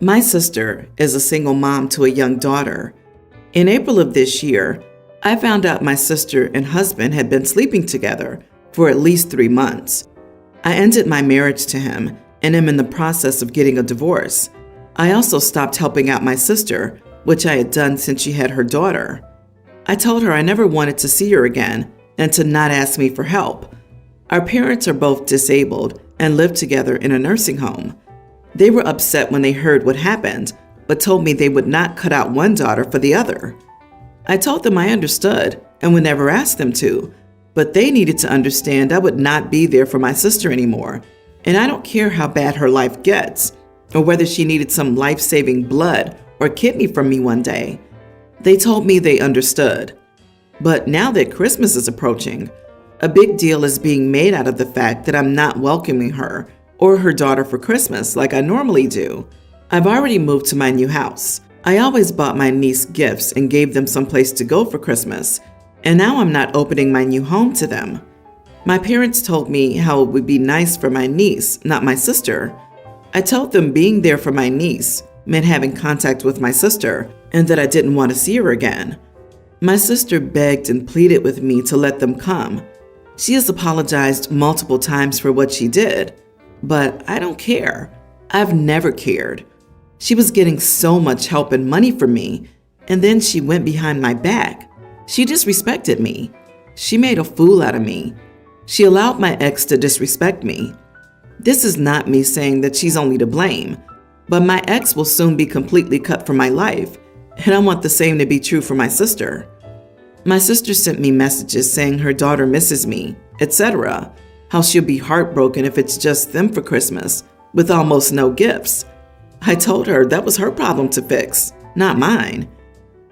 My sister is a single mom to a young daughter. In April of this year, I found out my sister and husband had been sleeping together for at least 3 months. I ended my marriage to him and am in the process of getting a divorce. I also stopped helping out my sister, which I had done since she had her daughter. I told her I never wanted to see her again and to not ask me for help. Our parents are both disabled and live together in a nursing home. They were upset when they heard what happened, but told me they would not cut out one daughter for the other. I told them I understood and would never ask them to, but they needed to understand I would not be there for my sister anymore, and I don't care how bad her life gets, or whether she needed some life-saving blood or kidney from me one day. They told me they understood. But now that Christmas is approaching, a big deal is being made out of the fact that I'm not welcoming her or her daughter for Christmas like I normally do. I've already moved to my new house. I always bought my niece gifts and gave them someplace to go for Christmas, and now I'm not opening my new home to them. My parents told me how it would be nice for my niece, not my sister. I told them being there for my niece meant having contact with my sister and that I didn't want to see her again. My sister begged and pleaded with me to let them come. She has apologized multiple times for what she did, but I don't care. I've never cared. She was getting so much help and money from me, and then she went behind my back. She disrespected me. She made a fool out of me. She allowed my ex to disrespect me. This is not me saying that she's only to blame, but my ex will soon be completely cut from my life, and I want the same to be true for my sister. My sister sent me messages saying her daughter misses me, etc., how she'll be heartbroken if it's just them for Christmas, with almost no gifts. I told her that was her problem to fix, not mine.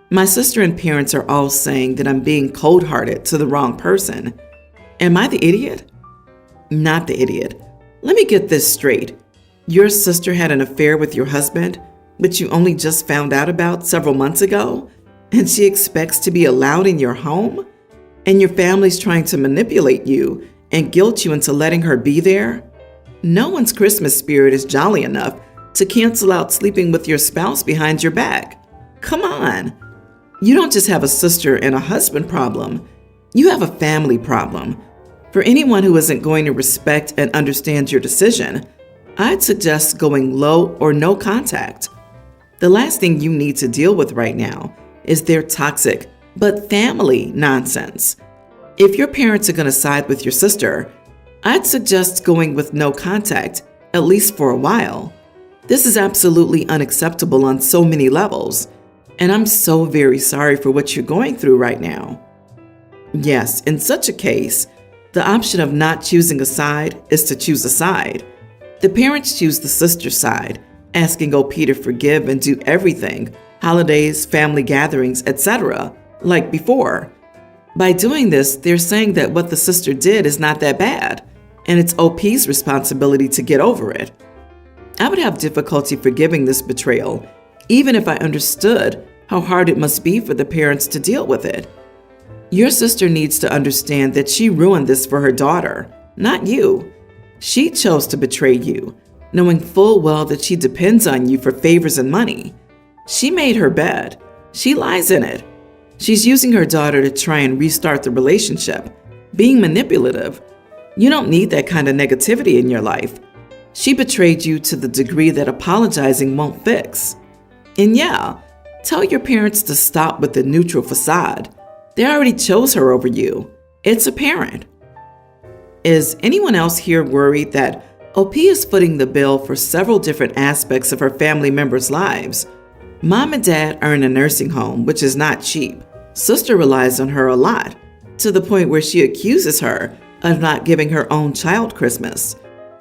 My sister and parents are all saying that I'm being cold-hearted to the wrong person. Am I the idiot? Not the idiot. Let me get this straight. Your sister had an affair with your husband, which you only just found out about several months ago, and she expects to be allowed in your home? And your family's trying to manipulate you and guilt you into letting her be there? No one's Christmas spirit is jolly enough to cancel out sleeping with your spouse behind your back. Come on. You don't just have a sister and a husband problem. You have a family problem. For anyone who isn't going to respect and understand your decision, I'd suggest going low or no contact. The last thing you need to deal with right now is their toxic but family nonsense. If your parents are going to side with your sister, I'd suggest going with no contact, at least for a while. This is absolutely unacceptable on so many levels, and I'm so very sorry for what you're going through right now. Yes, in such a case, the option of not choosing a side is to choose a side. The parents choose the sister's side, asking OP to forgive and do everything, holidays, family gatherings, etc., like before. By doing this, they're saying that what the sister did is not that bad, and it's OP's responsibility to get over it. I would have difficulty forgiving this betrayal, even if I understood how hard it must be for the parents to deal with it. Your sister needs to understand that she ruined this for her daughter, not you. She chose to betray you, knowing full well that she depends on you for favors and money. She made her bed. She lies in it. She's using her daughter to try and restart the relationship, being manipulative. You don't need that kind of negativity in your life. She betrayed you to the degree that apologizing won't fix. And yeah, tell your parents to stop with the neutral facade. They already chose her over you. It's apparent. Is anyone else here worried that OP is footing the bill for several different aspects of her family members' lives? Mom and Dad are in a nursing home, which is not cheap. Sister relies on her a lot, to the point where she accuses her of not giving her own child Christmas.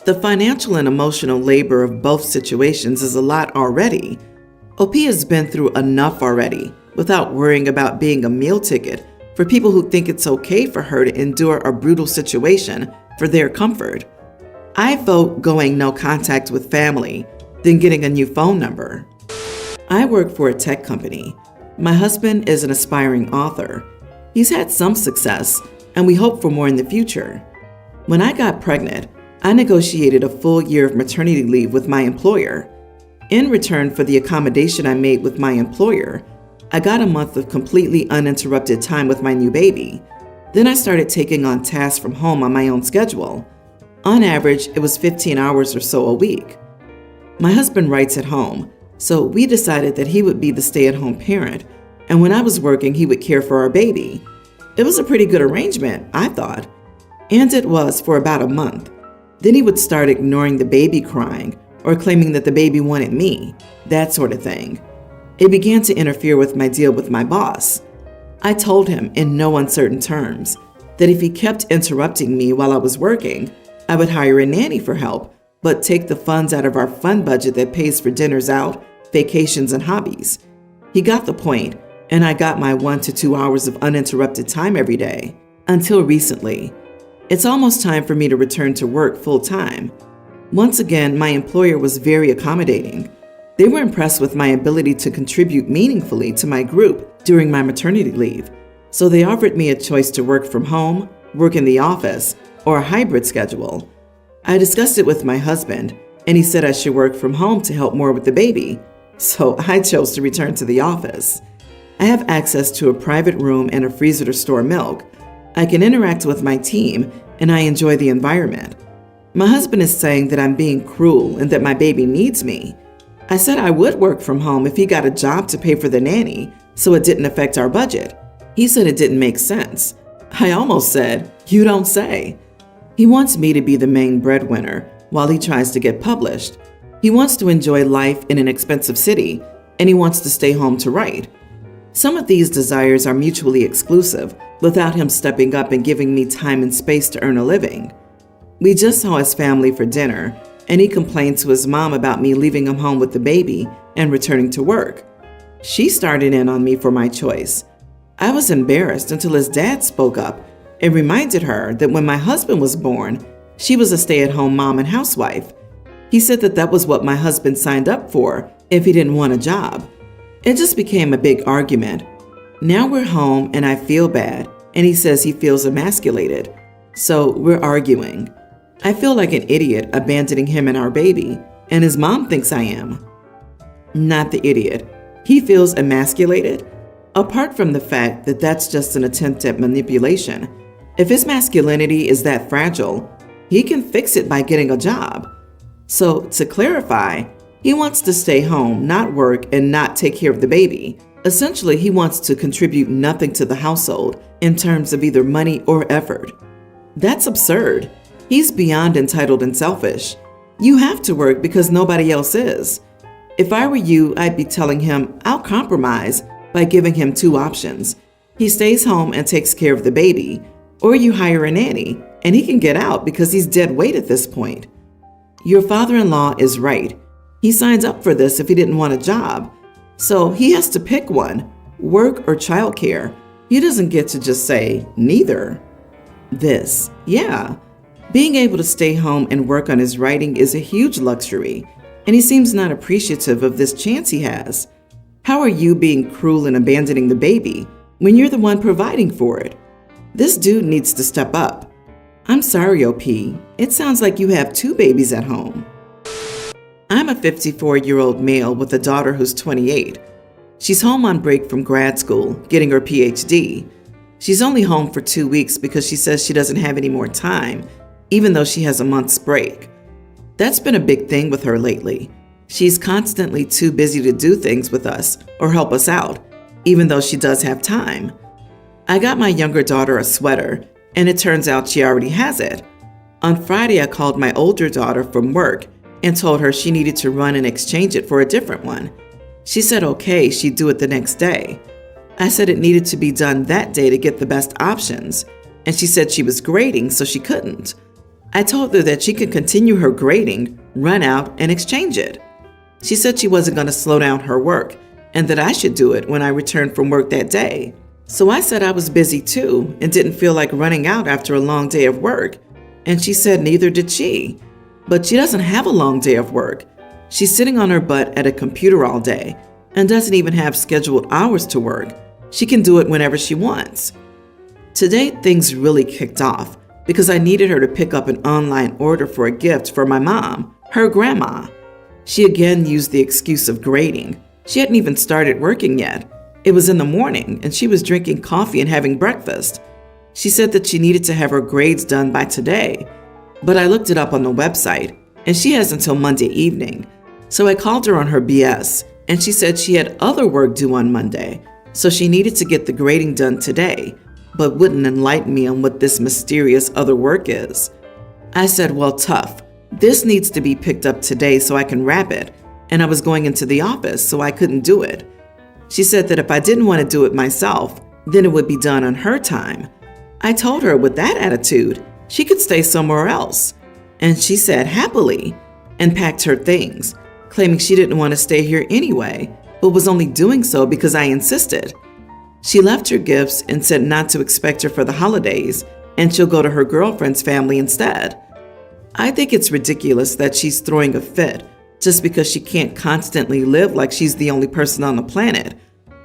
The financial and emotional labor of both situations is a lot already. OP has been through enough already without worrying about being a meal ticket for people who think it's okay for her to endure a brutal situation for their comfort. I vote going no contact with family, then getting a new phone number. I work for a tech company. My husband is an aspiring author. He's had some success, and we hope for more in the future. When I got pregnant, I negotiated a full year of maternity leave with my employer. In return for the accommodation I made with my employer, I got a month of completely uninterrupted time with my new baby. Then I started taking on tasks from home on my own schedule. On average, it was 15 hours or so a week. My husband writes at home, so we decided that he would be the stay-at-home parent, and when I was working, he would care for our baby. It was a pretty good arrangement, I thought. And it was for about a month. Then he would start ignoring the baby crying or claiming that the baby wanted me, that sort of thing. It began to interfere with my deal with my boss. I told him in no uncertain terms that if he kept interrupting me while I was working, I would hire a nanny for help, but take the funds out of our fund budget that pays for dinners out, vacations, and hobbies. He got the point, and I got my 1 to 2 hours of uninterrupted time every day, until recently. It's almost time for me to return to work full-time. Once again, my employer was very accommodating. They were impressed with my ability to contribute meaningfully to my group during my maternity leave, so they offered me a choice to work from home, work in the office, or a hybrid schedule. I discussed it with my husband, and he said I should work from home to help more with the baby, so I chose to return to the office. I have access to a private room and a freezer to store milk. I can interact with my team, and I enjoy the environment. My husband is saying that I'm being cruel and that my baby needs me. I said I would work from home if he got a job to pay for the nanny, so it didn't affect our budget. He said it didn't make sense. I almost said, "You don't say." He wants me to be the main breadwinner while he tries to get published. He wants to enjoy life in an expensive city, and he wants to stay home to write. Some of these desires are mutually exclusive without him stepping up and giving me time and space to earn a living. We just saw his family for dinner, and he complained to his mom about me leaving him home with the baby and returning to work. She started in on me for my choice. I was embarrassed until his dad spoke up and reminded her that when my husband was born, she was a stay-at-home mom and housewife. He said that that was what my husband signed up for if he didn't want a job. It just became a big argument. Now we're home and I feel bad, and he says he feels emasculated. So we're arguing. I feel like an idiot abandoning him and our baby, and his mom thinks I am. Not the idiot. He feels emasculated? Apart from the fact that that's just an attempt at manipulation, if his masculinity is that fragile, he can fix it by getting a job. So, to clarify, he wants to stay home, not work, and not take care of the baby. Essentially, he wants to contribute nothing to the household in terms of either money or effort. That's absurd. He's beyond entitled and selfish. You have to work because nobody else is. If I were you, I'd be telling him I'll compromise by giving him two options. He stays home and takes care of the baby, or you hire a nanny, and he can get out because he's dead weight at this point. Your father-in-law is right. He signs up for this if he didn't want a job. So he has to pick one, work or childcare. He doesn't get to just say neither. Being able to stay home and work on his writing is a huge luxury, and he seems not appreciative of this chance he has. How are you being cruel and abandoning the baby when you're the one providing for it? This dude needs to step up. I'm sorry, OP. It sounds like you have two babies at home. I'm a 54-year-old male with a daughter who's 28. She's home on break from grad school, getting her PhD. She's only home for 2 weeks because she says she doesn't have any more time, even though she has a month's break. That's been a big thing with her lately. She's constantly too busy to do things with us or help us out, even though she does have time. I got my younger daughter a sweater, and it turns out she already has it. On Friday, I called my older daughter from work and told her she needed to run and exchange it for a different one. She said okay, she'd do it the next day. I said it needed to be done that day to get the best options, and she said she was grading, so she couldn't. I told her that she could continue her grading, run out, and exchange it. She said she wasn't going to slow down her work, and that I should do it when I returned from work that day. So I said I was busy too and didn't feel like running out after a long day of work, and she said neither did she. But she doesn't have a long day of work. She's sitting on her butt at a computer all day and doesn't even have scheduled hours to work. She can do it whenever she wants. Today, things really kicked off because I needed her to pick up an online order for a gift for my mom, her grandma. She again used the excuse of grading. She hadn't even started working yet. It was in the morning, and she was drinking coffee and having breakfast. She said that she needed to have her grades done by today, but I looked it up on the website, and she has until Monday evening. So I called her on her BS, and she said she had other work due on Monday, so she needed to get the grading done today, but wouldn't enlighten me on what this mysterious other work is. I said, well, tough. This needs to be picked up today so I can wrap it, and I was going into the office, so I couldn't do it. She said that if I didn't want to do it myself, then it would be done on her time. I told her with that attitude, she could stay somewhere else. And she said happily and packed her things, claiming she didn't want to stay here anyway, but was only doing so because I insisted. She left her gifts and said not to expect her for the holidays, and she'll go to her girlfriend's family instead. I think it's ridiculous that she's throwing a fit just because she can't constantly live like she's the only person on the planet.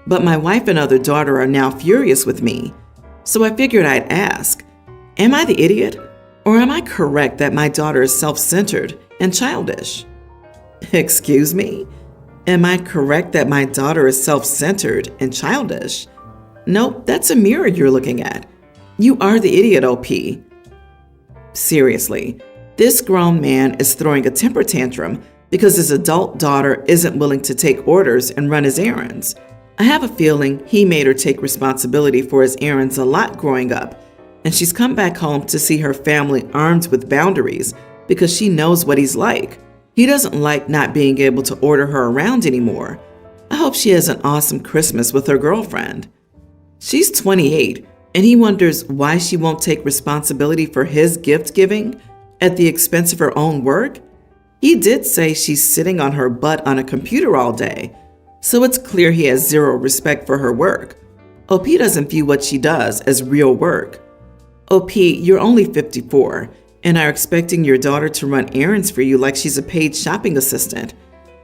But my wife and other daughter are now furious with me. So I figured I'd ask, am I the idiot? Or am I correct that my daughter is self-centered and childish? Excuse me? Am I correct that my daughter is self-centered and childish? Nope, that's a mirror you're looking at. You are the idiot, OP. Seriously, this grown man is throwing a temper tantrum because his adult daughter isn't willing to take orders and run his errands. I have a feeling he made her take responsibility for his errands a lot growing up, and she's come back home to see her family armed with boundaries because she knows what he's like. He doesn't like not being able to order her around anymore. I hope she has an awesome Christmas with her girlfriend. She's 28, and he wonders why she won't take responsibility for his gift giving at the expense of her own work. He did say she's sitting on her butt on a computer all day, so it's clear he has zero respect for her work. OP doesn't view what she does as real work. OP, you're only 54 and are expecting your daughter to run errands for you like she's a paid shopping assistant.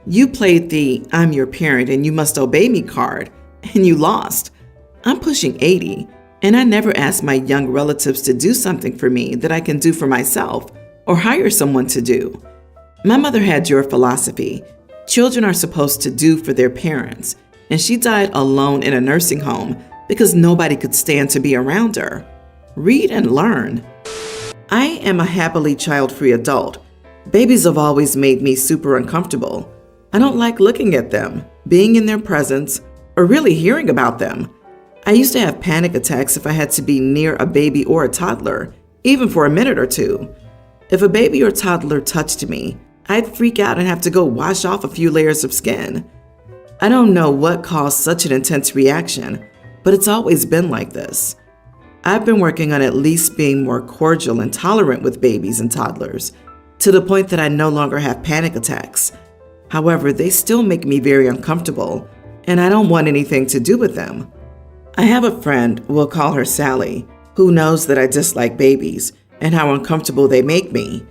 You played the I'm your parent and you must obey me card, and you lost. I'm pushing 80, and I never ask my young relatives to do something for me that I can do for myself or hire someone to do. My mother had your philosophy. Children are supposed to do for their parents, and she died alone in a nursing home because nobody could stand to be around her. Read and learn. I am a happily child-free adult. Babies have always made me super uncomfortable. I don't like looking at them, being in their presence, or really hearing about them. I used to have panic attacks if I had to be near a baby or a toddler, even for a minute or two. If a baby or toddler touched me, I'd freak out and have to go wash off a few layers of skin. I don't know what caused such an intense reaction, but it's always been like this. I've been working on at least being more cordial and tolerant with babies and toddlers, to the point that I no longer have panic attacks. However, they still make me very uncomfortable, and I don't want anything to do with them. I have a friend, we'll call her Sally, who knows that I dislike babies and how uncomfortable they make me.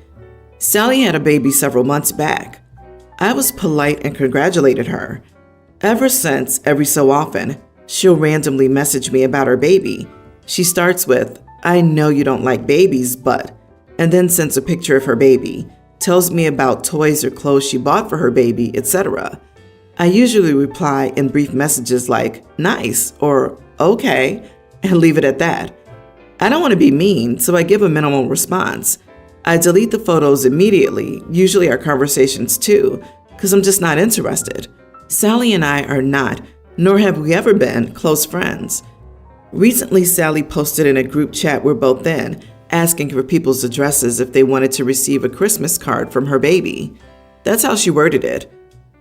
Sally had a baby several months back. I was polite and congratulated her. Ever since, every so often, she'll randomly message me about her baby. She starts with, I know you don't like babies, but, and then sends a picture of her baby, tells me about toys or clothes she bought for her baby, etc. I usually reply in brief messages like, nice, or okay, and leave it at that. I don't want to be mean, so I give a minimal response. I delete the photos immediately, usually our conversations too, because I'm just not interested. Sally and I are not, nor have we ever been, close friends. Recently, Sally posted in a group chat we're both in, asking for people's addresses if they wanted to receive a Christmas card from her baby. That's how she worded it.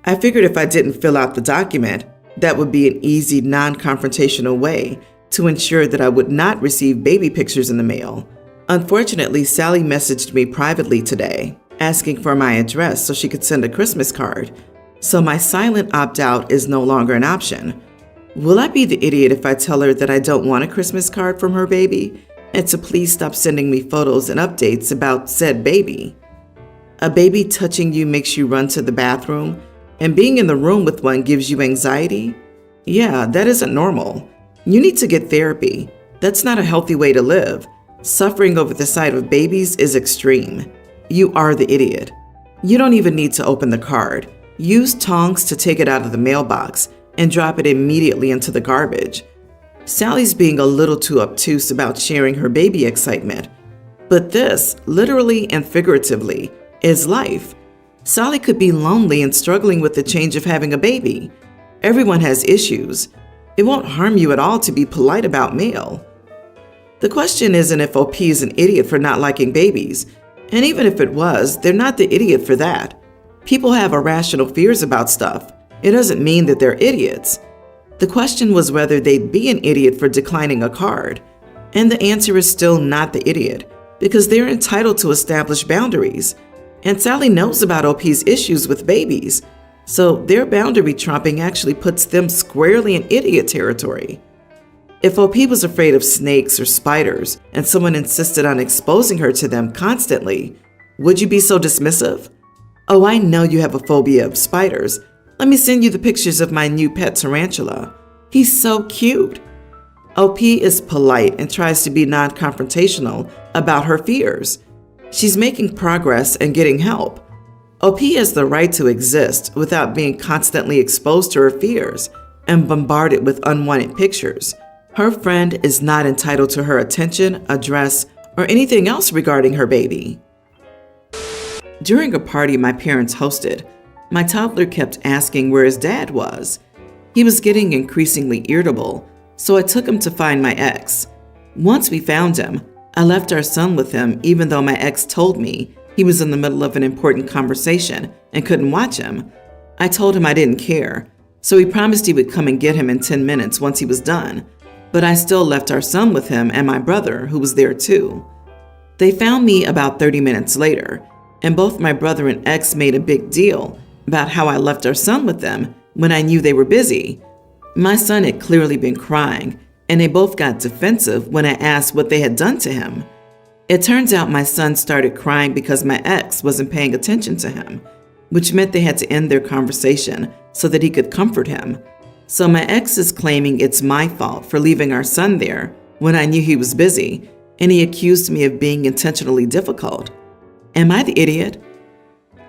I figured if I didn't fill out the document, that would be an easy, non-confrontational way to ensure that I would not receive baby pictures in the mail. Unfortunately, Sally messaged me privately today, asking for my address so she could send a Christmas card. So my silent opt-out is no longer an option. Will I be the idiot if I tell her that I don't want a Christmas card from her baby and to please stop sending me photos and updates about said baby? A baby touching you makes you run to the bathroom, and being in the room with one gives you anxiety? Yeah, that isn't normal. You need to get therapy. That's not a healthy way to live. Suffering over the sight of babies is extreme. You are the idiot. You don't even need to open the card. Use tongs to take it out of the mailbox and drop it immediately into the garbage. Sally's being a little too obtuse about sharing her baby excitement. But this, literally and figuratively, is life. Sally could be lonely and struggling with the change of having a baby. Everyone has issues. It won't harm you at all to be polite about mail. The question isn't if OP is an idiot for not liking babies. And even if it was, they're not the idiot for that. People have irrational fears about stuff. It doesn't mean that they're idiots. The question was whether they'd be an idiot for declining a card. And the answer is still not the idiot, because they're entitled to establish boundaries. And Sally knows about OP's issues with babies, so their boundary trumping actually puts them squarely in idiot territory. If OP was afraid of snakes or spiders and someone insisted on exposing her to them constantly, would you be so dismissive? Oh, I know you have a phobia of spiders. Let me send you the pictures of my new pet tarantula. He's so cute. OP is polite and tries to be non-confrontational about her fears. She's making progress and getting help. OP has the right to exist without being constantly exposed to her fears and bombarded with unwanted pictures. Her friend is not entitled to her attention, address, or anything else regarding her baby. During a party my parents hosted, my toddler kept asking where his dad was. He was getting increasingly irritable, so I took him to find my ex. Once we found him, I left our son with him even though my ex told me he was in the middle of an important conversation and couldn't watch him. I told him I didn't care, so he promised he would come and get him in 10 minutes once he was done. But I still left our son with him and my brother, who was there too. They found me about 30 minutes later, and both my brother and ex made a big deal about how I left our son with them when I knew they were busy. My son had clearly been crying, and they both got defensive when I asked what they had done to him. It turns out my son started crying because my ex wasn't paying attention to him, which meant they had to end their conversation so that he could comfort him. So my ex is claiming it's my fault for leaving our son there when I knew he was busy, and he accused me of being intentionally difficult. Am I the idiot?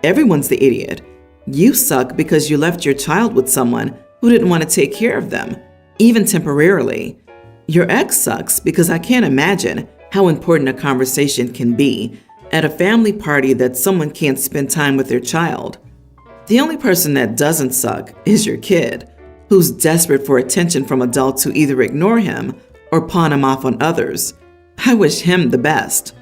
Everyone's the idiot. You suck because you left your child with someone who didn't want to take care of them, even temporarily. Your ex sucks because I can't imagine how important a conversation can be at a family party that someone can't spend time with their child. The only person that doesn't suck is your kid, who's desperate for attention from adults who either ignore him or pawn him off on others. I wish him the best.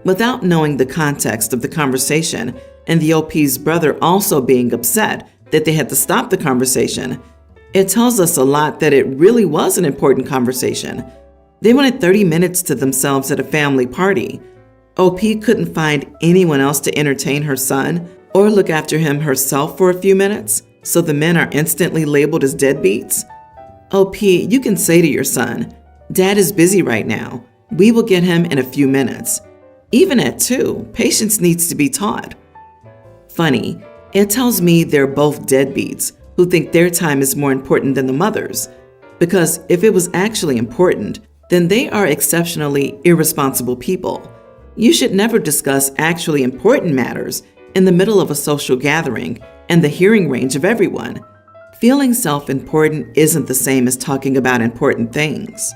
Without knowing the context of the conversation and the OP's brother also being upset that they had to stop the conversation, it tells us a lot that it really was an important conversation. They wanted 30 minutes to themselves at a family party. OP couldn't find anyone else to entertain her son or look after him herself for a few minutes, so the men are instantly labeled as deadbeats. OP, you can say to your son, "Dad is busy right now. We will get him in a few minutes." Even at 2, patience needs to be taught. Funny, it tells me they're both deadbeats who think their time is more important than the mother's. Because if it was actually important, then they are exceptionally irresponsible people. You should never discuss actually important matters in the middle of a social gathering and the hearing range of everyone. Feeling self-important isn't the same as talking about important things.